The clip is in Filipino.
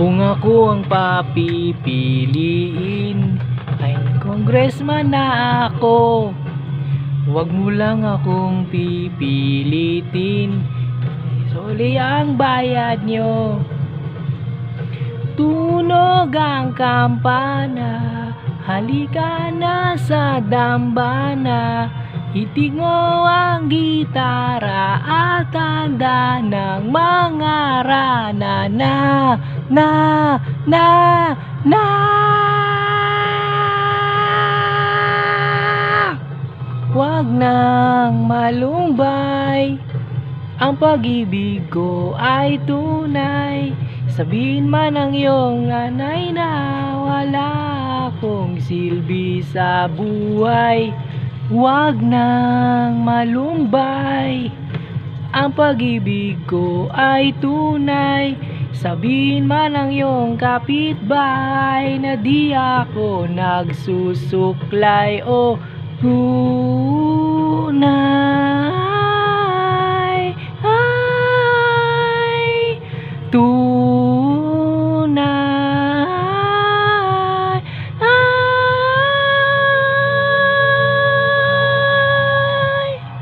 Kung ako ang papipiliin, ay congressman na ako. Huwag mo lang akong pipilitin, soli ang bayad nyo. Tunog ang kampana, halika na sa dambana. Itig mo ang gitara at tanda ng mga rana na. Huwag nang malumbay, ang pag-ibig ko ay tunay. Sabihin man ng iyong nanay na wala akong silbi sa buhay. Huwag nang malumbay, ang pag-ibig ko ay tunay. Sabihin man ng iyong kapitbahay na di ako nagsusuklay o tunay.